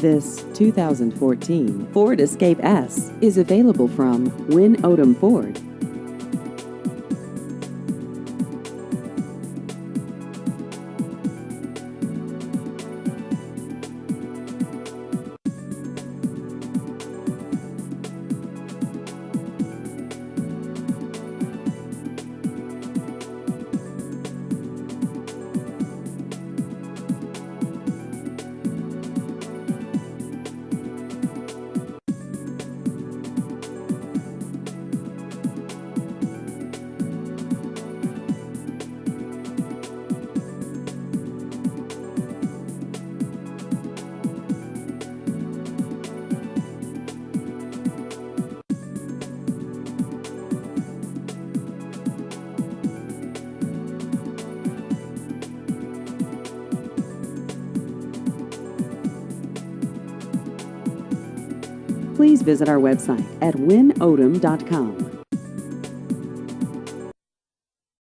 This 2014 Ford Escape S is available from Wynn Odom Ford. Please visit our website at wynnodom.com.